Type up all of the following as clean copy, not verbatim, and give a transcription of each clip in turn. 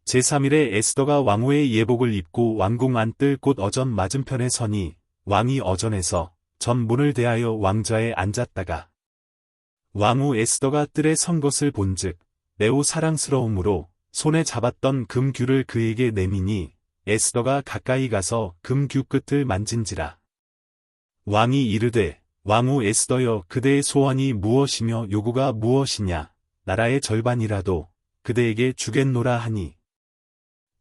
제3일에 에스더가 왕후의 예복을 입고 왕궁 안뜰 곳 어전 맞은편에 서니 왕이 어전에서 전 문을 대하여 왕좌에 앉았다가 왕후 에스더가 뜰에 선 것을 본즉 매우 사랑스러움으로 손에 잡았던 금규를 그에게 내미니 에스더가 가까이 가서 금규 끝을 만진지라. 왕이 이르되 왕후 에스더여 그대의 소원이 무엇이며 요구가 무엇이냐 나라의 절반이라도 그대에게 주겠노라 하니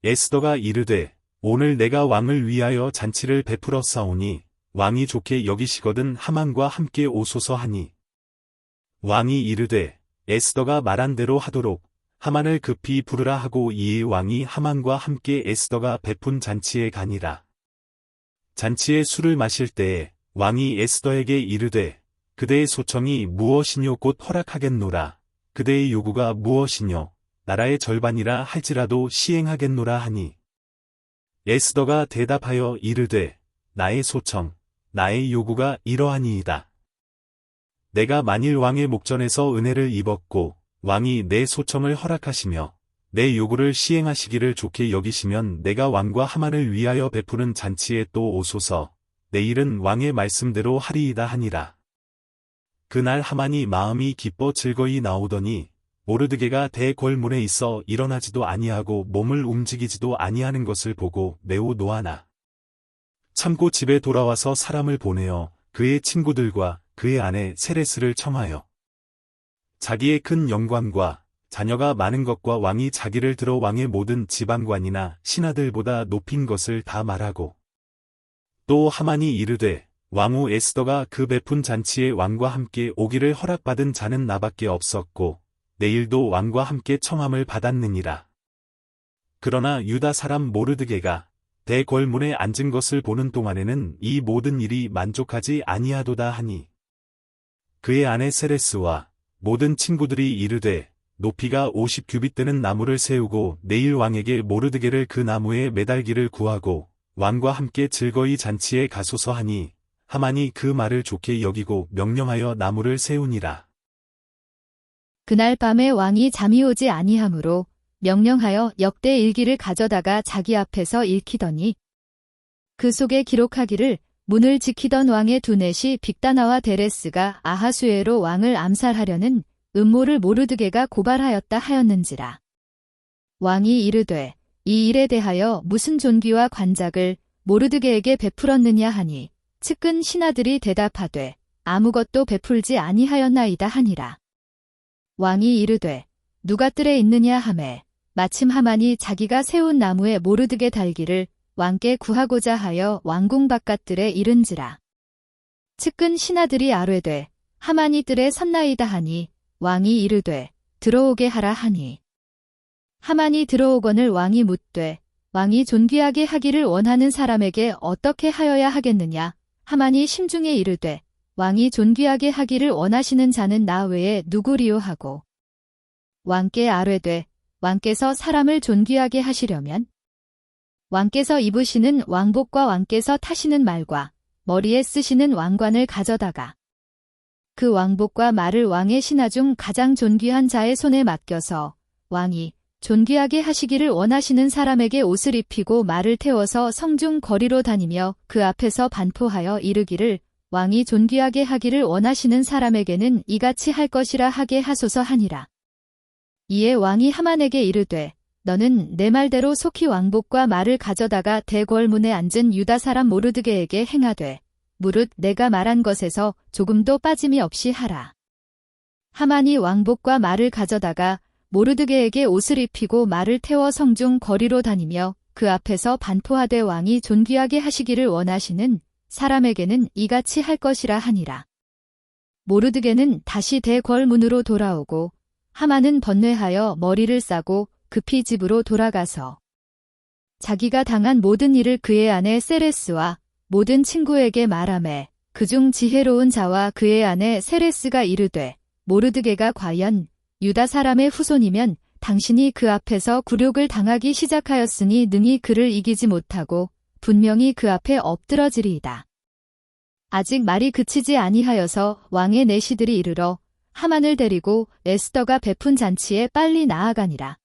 에스더가 이르되 오늘 내가 왕을 위하여 잔치를 베풀었사오니 왕이 좋게 여기시거든 하만과 함께 오소서 하니 왕이 이르되 에스더가 말한 대로 하도록 하만을 급히 부르라 하고 이에 왕이 하만과 함께 에스더가 베푼 잔치에 가니라. 잔치에 술을 마실 때에 왕이 에스더에게 이르되 그대의 소청이 무엇이뇨 곧 허락하겠노라. 그대의 요구가 무엇이뇨 나라의 절반이라 할지라도 시행하겠노라 하니 에스더가 대답하여 이르되 나의 소청 나의 요구가 이러하니이다. 내가 만일 왕의 목전에서 은혜를 입었고 왕이 내 소청을 허락하시며 내 요구를 시행하시기를 좋게 여기시면 내가 왕과 하만을 위하여 베푸는 잔치에 또 오소서. 내일은 왕의 말씀대로 하리이다 하니라. 그날 하만이 마음이 기뻐 즐거이 나오더니 모르드게가 대궐문에 있어 일어나지도 아니하고 몸을 움직이지도 아니하는 것을 보고 매우 노하나 참고 집에 돌아와서 사람을 보내어 그의 친구들과 그의 아내 세레스를 청하여 자기의 큰 영광과 자녀가 많은 것과 왕이 자기를 들어 왕의 모든 지방관이나 신하들보다 높인 것을 다 말하고 또 하만이 이르되 왕후 에스더가 그 베푼 잔치에 왕과 함께 오기를 허락받은 자는 나밖에 없었고 내일도 왕과 함께 청함을 받았느니라. 그러나 유다 사람 모르드게가 대궐문에 앉은 것을 보는 동안에는 이 모든 일이 만족하지 아니하도다 하니 그의 아내 세레스와 모든 친구들이 이르되 높이가 50규빗 되는 나무를 세우고 내일 왕에게 모르드게를 그 나무에 매달기를 구하고 왕과 함께 즐거이 잔치에 가소서 하니 하만이 그 말을 좋게 여기고 명령하여 나무를 세우니라. 그날 밤에 왕이 잠이 오지 아니하므로 명령하여 역대 일기를 가져다가 자기 앞에서 읽히더니 그 속에 기록하기를 문을 지키던 왕의 두넷이 빅다나와 데레스가 아하수에로 왕을 암살하려는 음모를 모르드게가 고발하였다 하였는지라. 왕이 이르되 이 일에 대하여 무슨 존귀와 관작을 모르드게에게 베풀었느냐 하니 측근 신하들이 대답하되 아무것도 베풀지 아니하였나이다 하니라. 왕이 이르되 누가 뜰에 있느냐 하매 마침 하만이 자기가 세운 나무에 모르드게 달기를 왕께 구하고자 하여 왕궁 바깥들에 이른지라. 측근 신하들이 아뢰되 하만이 뜰에 섰나이다 하니 왕이 이르되 들어오게 하라 하니 하만이 들어오거늘 왕이 묻되 왕이 존귀하게 하기를 원하는 사람에게 어떻게 하여야 하겠느냐. 하만이 심중에 이르되 왕이 존귀하게 하기를 원하시는 자는 나 외에 누구리요 하고 왕께 아뢰되 왕께서 사람을 존귀하게 하시려면 왕께서 입으시는 왕복과 왕께서 타시는 말과 머리에 쓰시는 왕관을 가져다가 그 왕복과 말을 왕의 신하 중 가장 존귀한 자의 손에 맡겨서 왕이 존귀하게 하시기를 원하시는 사람에게 옷을 입히고 말을 태워서 성중 거리로 다니며 그 앞에서 반포하여 이르기를 왕이 존귀하게 하기를 원하시는 사람에게는 이같이 할 것이라 하게 하소서 하니라. 이에 왕이 하만에게 이르되 너는 내 말대로 속히 왕복과 말을 가져다가 대궐문에 앉은 유다 사람 모르드게에게 행하되 무릇 내가 말한 것에서 조금도 빠짐이 없이 하라. 하만이 왕복과 말을 가져다가 모르드게에게 옷을 입히고 말을 태워 성중 거리로 다니며 그 앞에서 반포하되 왕이 존귀하게 하시기를 원하시는 사람에게는 이같이 할 것이라 하니라. 모르드게는 다시 대궐문으로 돌아오고 하만은 번뇌하여 머리를 싸고 급히 집으로 돌아가서 자기가 당한 모든 일을 그의 아내 세레스와 모든 친구에게 말하매 그중 지혜로운 자와 그의 아내 세레스가 이르되 모르드게가 과연 유다 사람의 후손이면 당신이 그 앞에서 굴욕을 당하기 시작하였으니 능히 그를 이기지 못하고 분명히 그 앞에 엎드러지리이다. 아직 말이 그치지 아니하여서 왕의 내시들이 이르러 하만을 데리고 에스더가 베푼 잔치에 빨리 나아가니라.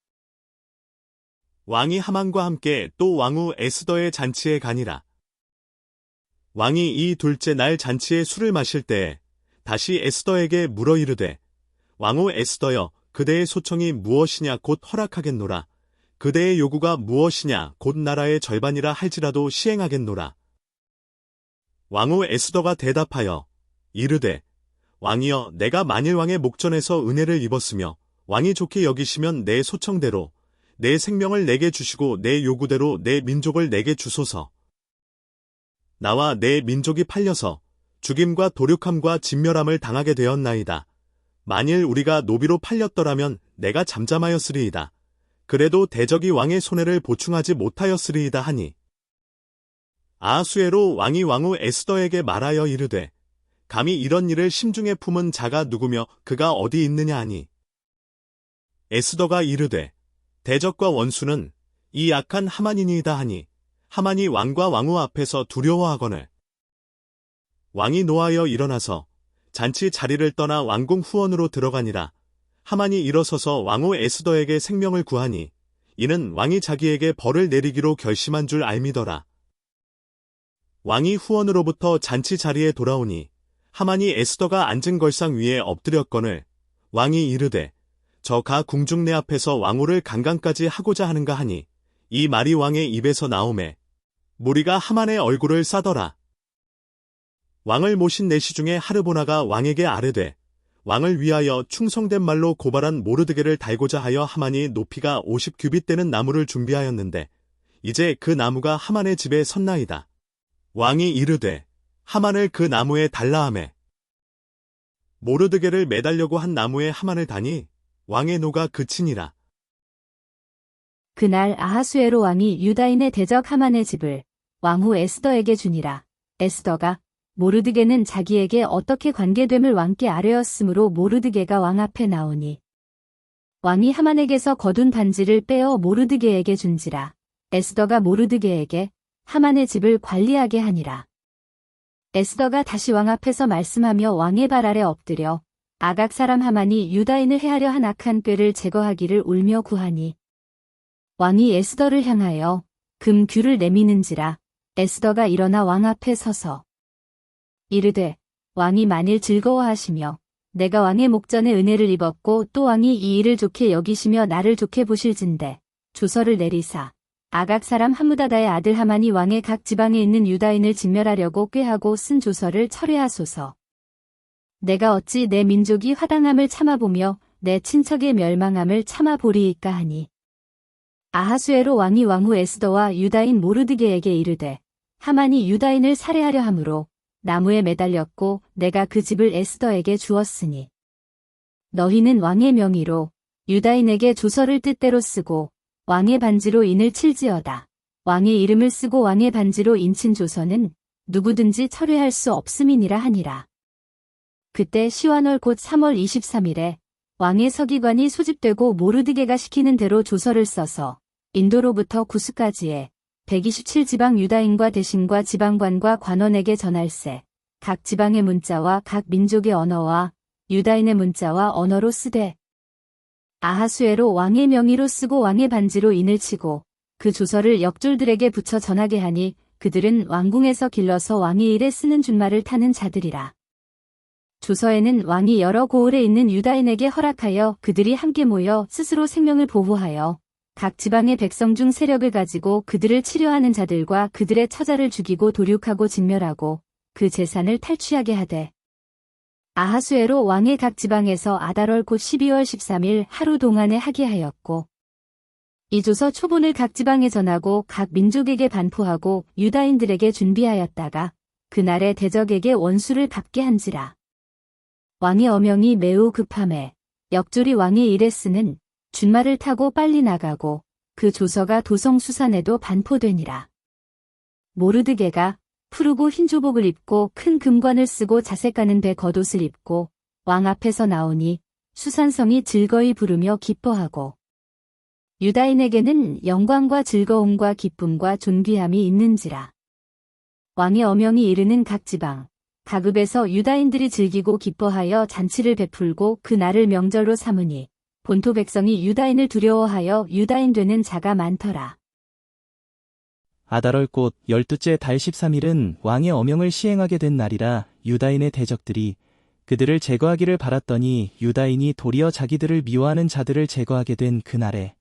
왕이 하만과 함께 또 왕후 에스더의 잔치에 가니라. 왕이 이 둘째 날 잔치에 술을 마실 때에 다시 에스더에게 물어 이르되, 왕후 에스더여, 그대의 소청이 무엇이냐 곧 허락하겠노라. 그대의 요구가 무엇이냐 곧 나라의 절반이라 할지라도 시행하겠노라. 왕후 에스더가 대답하여 이르되, 왕이여, 내가 만일 왕의 목전에서 은혜를 입었으며 왕이 좋게 여기시면 내 소청대로 내 생명을 내게 주시고 내 요구대로 내 민족을 내게 주소서. 나와 내 민족이 팔려서 죽임과 도륙함과 진멸함을 당하게 되었나이다. 만일 우리가 노비로 팔렸더라면 내가 잠잠하였으리이다. 그래도 대적이 왕의 손해를 보충하지 못하였으리이다 하니, 아하수에로 왕이 왕후 에스더에게 말하여 이르되, 감히 이런 일을 심중에 품은 자가 누구며 그가 어디 있느냐 하니, 에스더가 이르되, 대적과 원수는 이 악한 하만이니이다 하니, 하만이 왕과 왕후 앞에서 두려워하거늘. 왕이 노하여 일어나서 잔치 자리를 떠나 왕궁 후원으로 들어가니라. 하만이 일어서서 왕후 에스더에게 생명을 구하니, 이는 왕이 자기에게 벌을 내리기로 결심한 줄 알미더라. 왕이 후원으로부터 잔치 자리에 돌아오니 하만이 에스더가 앉은 걸상 위에 엎드렸거늘, 왕이 이르되, 저 가 궁중 내 앞에서 왕후를 강간까지 하고자 하는가 하니, 이 말이 왕의 입에서 나오매 무리가 하만의 얼굴을 싸더라. 왕을 모신 내시 중에 하르보나가 왕에게 아뢰되, 왕을 위하여 충성된 말로 고발한 모르드게를 달고자 하여 하만이 높이가 50규빗 되는 나무를 준비하였는데 이제 그 나무가 하만의 집에 섰나이다. 왕이 이르되, 하만을 그 나무에 달라 하매 모르드게를 매달려고 한 나무에 하만을 다니 왕의 노가 그치니라. 그날 아하수에로 왕이 유다인의 대적 하만의 집을 왕후 에스더에게 주니라. 에스더가 모르드게는 자기에게 어떻게 관계됨을 왕께 아뢰었으므로 모르드게가 왕 앞에 나오니, 왕이 하만에게서 거둔 반지를 빼어 모르드게에게 준지라. 에스더가 모르드게에게 하만의 집을 관리하게 하니라. 에스더가 다시 왕 앞에서 말씀하며 왕의 발 아래 엎드려 아각 사람 하만이 유다인을 해하려 한 악한 꾀를 제거하기를 울며 구하니, 왕이 에스더를 향하여 금규를 내미는지라. 에스더가 일어나 왕 앞에 서서 이르되, 왕이 만일 즐거워하시며 내가 왕의 목전에 은혜를 입었고 또 왕이 이 일을 좋게 여기시며 나를 좋게 보실진대 조서를 내리사 아각 사람 함무다다의 아들 하만이 왕의 각 지방에 있는 유다인을 진멸하려고 꾀하고 쓴 조서를 철회하소서. 내가 어찌 내 민족이 화당함을 참아보며 내 친척의 멸망함을 참아보리이까 하니, 아하수에로 왕이 왕후 에스더와 유다인 모르드게에게 이르되, 하만이 유다인을 살해하려 함으로 나무에 매달렸고 내가 그 집을 에스더에게 주었으니 너희는 왕의 명의로 유다인에게 조서를 뜻대로 쓰고 왕의 반지로 인을 칠지어다. 왕의 이름을 쓰고 왕의 반지로 인친 조서는 누구든지 철회할 수 없음이니라 하니라. 그때 시완월 곧 3월 23일에 왕의 서기관이 소집되고 모르드게가 시키는 대로 조서를 써서 인도로부터 구스까지의 127지방 유다인과 대신과 지방관과 관원에게 전할세. 각 지방의 문자와 각 민족의 언어와 유다인의 문자와 언어로 쓰되, 아하수에로 왕의 명의로 쓰고 왕의 반지로 인을 치고 그 조서를 역졸들에게 붙여 전하게 하니 그들은 왕궁에서 길러서 왕의 일에 쓰는 준말을 타는 자들이라. 조서에는 왕이 여러 고을에 있는 유다인에게 허락하여 그들이 함께 모여 스스로 생명을 보호하여 각 지방의 백성 중 세력을 가지고 그들을 치료하는 자들과 그들의 처자를 죽이고 도륙하고 진멸하고 그 재산을 탈취하게 하되, 아하수에로 왕의 각 지방에서 아달월 곧 12월 13일 하루 동안에 하게 하였고, 이 조서 초본을 각 지방에 전하고 각 민족에게 반포하고 유다인들에게 준비하였다가 그날에 대적에게 원수를 갚게 한지라. 왕의 어명이 매우 급함에 역졸이 왕의 일에 쓰는 준말을 타고 빨리 나가고 그 조서가 도성 수산에도 반포되니라. 모르드게가 푸르고 흰 조복을 입고 큰 금관을 쓰고 자색 가는 배 겉옷을 입고 왕 앞에서 나오니 수산성이 즐거이 부르며 기뻐하고, 유다인에게는 영광과 즐거움과 기쁨과 존귀함이 있는지라. 왕의 어명이 이르는 각 지방, 각읍에서 유다인들이 즐기고 기뻐하여 잔치를 베풀고 그 날을 명절로 삼으니 본토 백성이 유다인을 두려워하여 유다인 되는 자가 많더라. 아달월 곧 12째 달 13일은 왕의 어명을 시행하게 된 날이라 유다인의 대적들이 그들을 제거하기를 바랐더니 유다인이 도리어 자기들을 미워하는 자들을 제거하게 된 그날에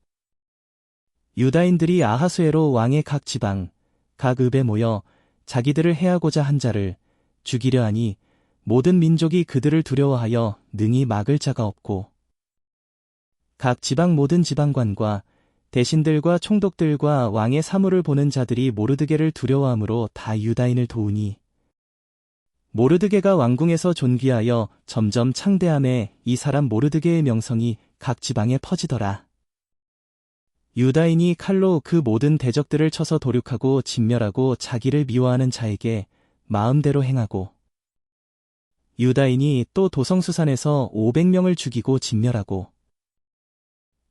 유다인들이 아하수에로 왕의 각 지방, 각 읍에 모여 자기들을 해하고자 한 자를 죽이려 하니 모든 민족이 그들을 두려워하여 능히 막을 자가 없고 각 지방 모든 지방관과 대신들과 총독들과 왕의 사물을 보는 자들이 모르드게를 두려워함으로 다 유다인을 도우니 모르드게가 왕궁에서 존귀하여 점점 창대함에 이 사람 모르드게의 명성이 각 지방에 퍼지더라. 유다인이 칼로 그 모든 대적들을 쳐서 도륙하고 진멸하고 자기를 미워하는 자에게 마음대로 행하고 유다인이 또 도성수산에서 500명을 죽이고 진멸하고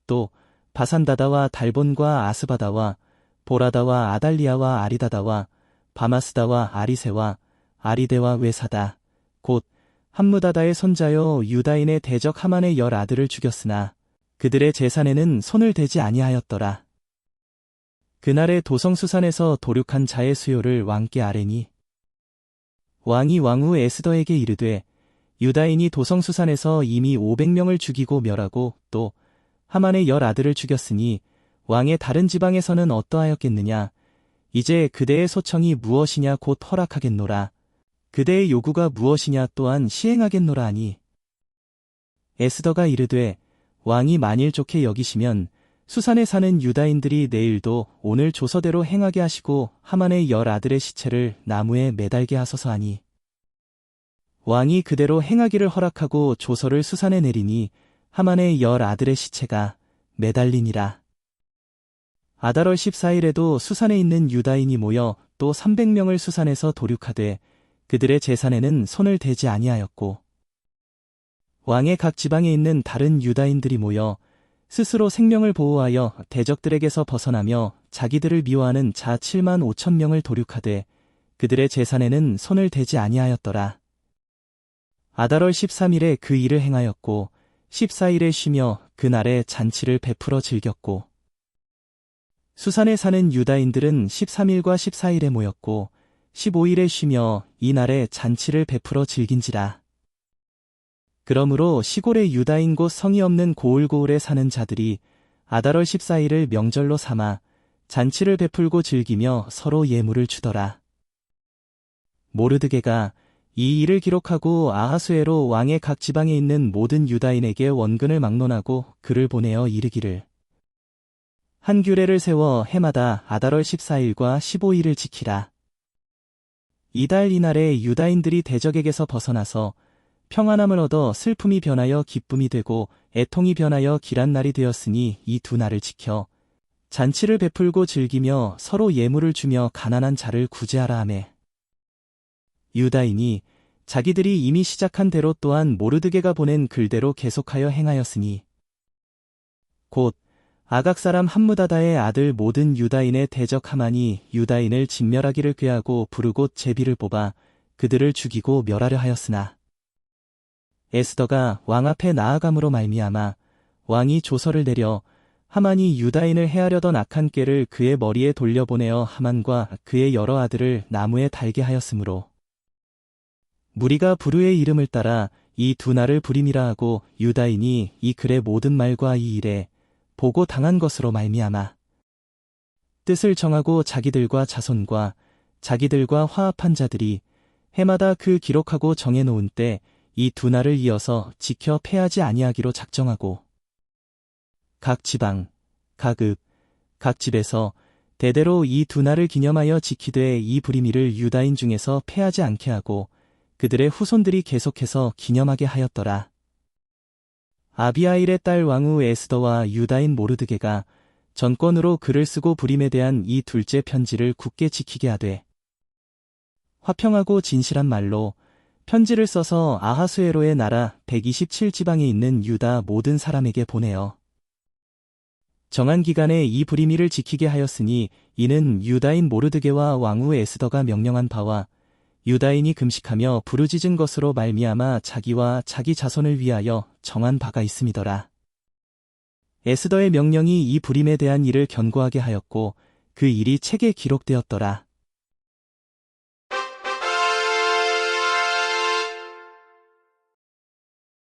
또 바산다다와 달본과 아스바다와 보라다와 아달리아와 아리다다와 바마스다와 아리세와 아리데와 외사다 곧 함무다다의 손자요 유다인의 대적 하만의 10아들을 죽였으나 그들의 재산에는 손을 대지 아니하였더라. 그날의 도성수산에서 도륙한 자의 수요를 왕께 아뢰니 왕이 왕후 에스더에게 이르되 유다인이 도성수산에서 이미 500명을 죽이고 멸하고 또 하만의 10아들을 죽였으니 왕의 다른 지방에서는 어떠하였겠느냐. 이제 그대의 소청이 무엇이냐 곧 허락하겠노라. 그대의 요구가 무엇이냐 또한 시행하겠노라 하니 에스더가 이르되 왕이 만일 좋게 여기시면 수산에 사는 유다인들이 내일도 오늘 조서대로 행하게 하시고 하만의 10아들의 시체를 나무에 매달게 하소서 하니 왕이 그대로 행하기를 허락하고 조서를 수산에 내리니 하만의 10아들의 시체가 매달리니라. 아달월 14일에도 수산에 있는 유다인이 모여 또 300명을 수산에서 도륙하되 그들의 재산에는 손을 대지 아니하였고 왕의 각 지방에 있는 다른 유다인들이 모여 스스로 생명을 보호하여 대적들에게서 벗어나며 자기들을 미워하는 자 7만 5천 명을 도륙하되 그들의 재산에는 손을 대지 아니하였더라. 아달월 13일에 그 일을 행하였고 14일에 쉬며 그날에 잔치를 베풀어 즐겼고 수산에 사는 유다인들은 13일과 14일에 모였고 15일에 쉬며 이날에 잔치를 베풀어 즐긴지라. 그러므로 시골의 유다인 곧 성이 없는 고을고을에 사는 자들이 아달월 14일을 명절로 삼아 잔치를 베풀고 즐기며 서로 예물을 주더라. 모르드게가 이 일을 기록하고 아하수에로 왕의 각 지방에 있는 모든 유다인에게 원근을 막론하고 글을 보내어 이르기를 한 규례를 세워 해마다 아달월 14일과 15일을 지키라. 이달 이날에 유다인들이 대적에게서 벗어나서 평안함을 얻어 슬픔이 변하여 기쁨이 되고 애통이 변하여 길한 날이 되었으니 이 두 날을 지켜 잔치를 베풀고 즐기며 서로 예물을 주며 가난한 자를 구제하라 하매 유다인이 자기들이 이미 시작한 대로 또한 모르드게가 보낸 글대로 계속하여 행하였으니 곧 아각 사람 함무다다의 아들 모든 유다인의 대적 하만이 유다인을 진멸하기를 꾀하고 부르고 제비를 뽑아 그들을 죽이고 멸하려 하였으나 에스더가 왕 앞에 나아감으로 말미암아 왕이 조서를 내려 하만이 유다인을 해하려던 악한 꾀를 그의 머리에 돌려보내어 하만과 그의 여러 아들을 나무에 달게 하였으므로 무리가 부르의 이름을 따라 이 두 날을 부림이라 하고 유다인이 이 글의 모든 말과 이 일에 보고 당한 것으로 말미암아 뜻을 정하고 자기들과 자손과 자기들과 화합한 자들이 해마다 그 기록하고 정해놓은 때 이 두 날을 이어서 지켜 패하지 아니하기로 작정하고 각 지방, 각 읍, 각 집에서 대대로 이 두 날을 기념하여 지키되 이 부림이를 유다인 중에서 패하지 않게 하고 그들의 후손들이 계속해서 기념하게 하였더라. 아비아일의 딸 왕후 에스더와 유다인 모르드게가 전권으로 글을 쓰고 부림에 대한 이 둘째 편지를 굳게 지키게 하되 화평하고 진실한 말로 편지를 써서 아하수에로의 나라 127지방에 있는 유다 모든 사람에게 보내어 정한 기간에 이 부림이를 지키게 하였으니 이는 유다인 모르드게와 왕후 에스더가 명령한 바와 유다인이 금식하며 부르짖은 것으로 말미암아 자기와 자기 자손을 위하여 정한 바가 있음이더라. 에스더의 명령이 이 불임에 대한 일을 견고하게 하였고 그 일이 책에 기록되었더라.